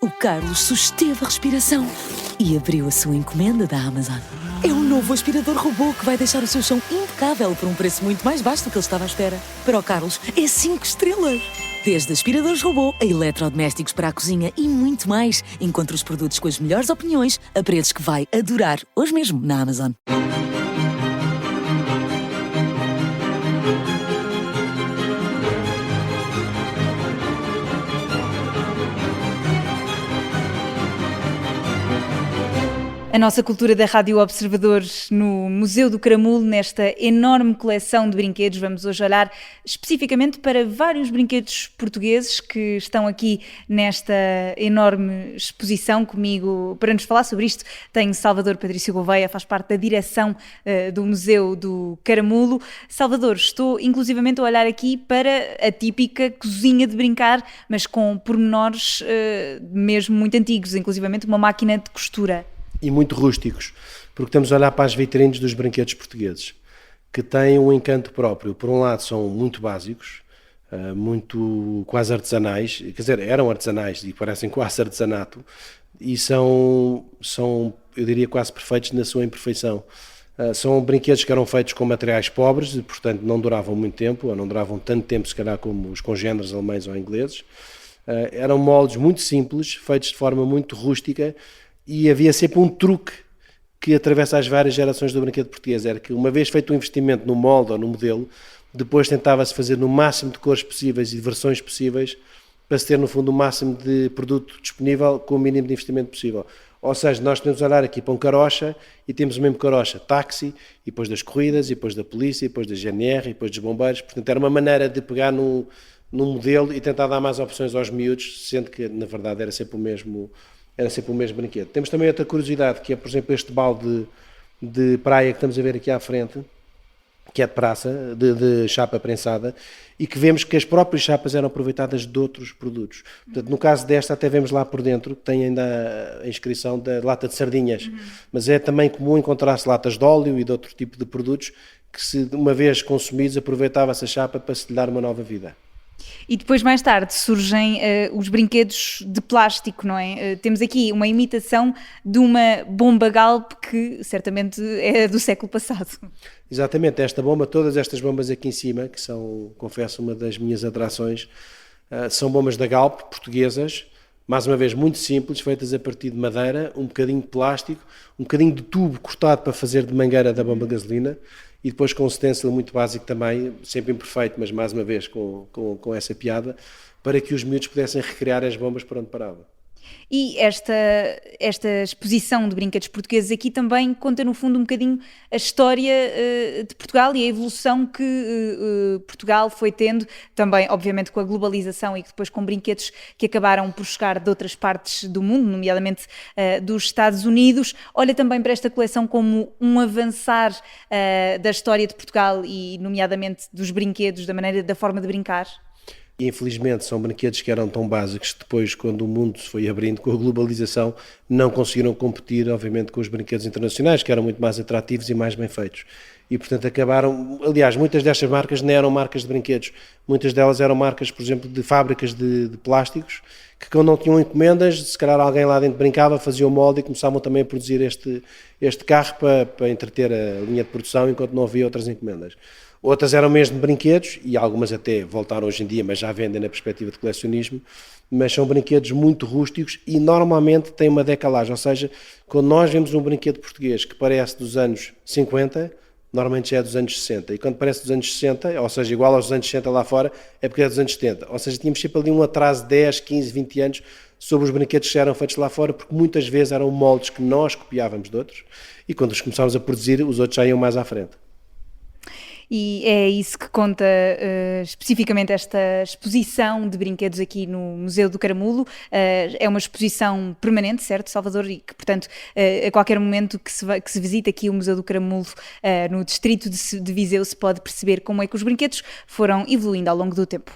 O Carlos susteve a respiração e abriu a sua encomenda da Amazon. É um novo aspirador robô que vai deixar o seu chão impecável por um preço muito mais baixo do que ele estava à espera. Para o Carlos, é 5 estrelas. Desde aspiradores robô a eletrodomésticos para a cozinha e muito mais. Encontre os produtos com as melhores opiniões a preços que vai adorar hoje mesmo na Amazon. A nossa cultura da Rádio Observador no Museu do Caramulo, nesta enorme coleção de brinquedos. Vamos hoje olhar especificamente para vários brinquedos portugueses que estão aqui nesta enorme exposição comigo. Para nos falar sobre isto, tenho Salvador Patrício Gouveia, faz parte da direção do Museu do Caramulo. Salvador, estou inclusivamente a olhar aqui para a típica cozinha de brincar, mas com pormenores mesmo muito antigos, inclusivamente uma máquina de costura. E muito rústicos, porque estamos a olhar para as vitrines dos brinquedos portugueses, que têm um encanto próprio. Por um lado são muito básicos, muito quase artesanais, quer dizer, eram artesanais e parecem quase artesanato, e são, eu diria, quase perfeitos na sua imperfeição. São brinquedos que eram feitos com materiais pobres, e portanto não duravam muito tempo, ou não duravam tanto tempo se calhar como os congêneres alemães ou ingleses. Eram moldes muito simples, feitos de forma muito rústica, e havia sempre um truque que atravessa as várias gerações do brinquedo português. Era que, uma vez feito um investimento no molde ou no modelo, depois tentava-se fazer no máximo de cores possíveis e de versões possíveis para se ter, no fundo, o máximo de produto disponível com o mínimo de investimento possível. Ou seja, nós podemos olhar aqui para um carocha e temos o mesmo carocha táxi, e depois das corridas, e depois da polícia, e depois da GNR, e depois dos bombeiros. Portanto, era uma maneira de pegar num modelo e tentar dar mais opções aos miúdos, sendo que, na verdade, era sempre o mesmo brinquedo. Temos também outra curiosidade, que é, por exemplo, este balde de praia que estamos a ver aqui à frente, que é de praça, de chapa prensada, e que vemos que as próprias chapas eram aproveitadas de outros produtos. Portanto, no caso desta, até vemos lá por dentro, tem ainda a inscrição da lata de sardinhas, mas é também comum encontrar-se latas de óleo e de outro tipo de produtos que, se uma vez consumidos, aproveitava-se a chapa para se lhe dar uma nova vida. E depois, mais tarde, surgem os brinquedos de plástico, não é? Temos aqui uma imitação de uma bomba Galp que certamente é do século passado. Exatamente, esta bomba, todas estas bombas aqui em cima, que são, confesso, uma das minhas atrações, são bombas da Galp, portuguesas, mais uma vez muito simples, feitas a partir de madeira, um bocadinho de plástico, um bocadinho de tubo cortado para fazer de mangueira da bomba de gasolina, e depois com um stencil muito básico também, sempre imperfeito, mas mais uma vez com essa piada, para que os miúdos pudessem recriar as bombas por onde paravam. E esta exposição de brinquedos portugueses aqui também conta, no fundo, um bocadinho a história de Portugal e a evolução que Portugal foi tendo, também, obviamente, com a globalização e depois com brinquedos que acabaram por chegar de outras partes do mundo, nomeadamente dos Estados Unidos. Olha também para esta coleção como um avançar da história de Portugal e, nomeadamente, dos brinquedos, da forma de brincar. E, infelizmente, são brinquedos que eram tão básicos que depois, quando o mundo se foi abrindo com a globalização, não conseguiram competir, obviamente, com os brinquedos internacionais, que eram muito mais atrativos e mais bem feitos. E, portanto, acabaram... Aliás, muitas destas marcas não eram marcas de brinquedos. Muitas delas eram marcas, por exemplo, de fábricas de plásticos, que quando não tinham encomendas, se calhar alguém lá dentro brincava, fazia o molde e começavam também a produzir este carro para entreter a linha de produção enquanto não havia outras encomendas. Outras eram mesmo brinquedos, e algumas até voltaram hoje em dia, mas já vendem na perspectiva de colecionismo, mas são brinquedos muito rústicos e normalmente têm uma decalagem, ou seja, quando nós vemos um brinquedo português que parece dos anos 50, normalmente já é dos anos 60, e quando parece dos anos 60, ou seja, igual aos anos 60 lá fora, é porque é dos anos 70, ou seja, tínhamos sempre ali um atraso de 10, 15, 20 anos sobre os brinquedos que eram feitos lá fora, porque muitas vezes eram moldes que nós copiávamos de outros, e quando os começámos a produzir, os outros já iam mais à frente. E é isso que conta especificamente esta exposição de brinquedos aqui no Museu do Caramulo. É uma exposição permanente, certo, Salvador? E que, portanto, a qualquer momento que se visita aqui o Museu do Caramulo no distrito de Viseu, se pode perceber como é que os brinquedos foram evoluindo ao longo do tempo.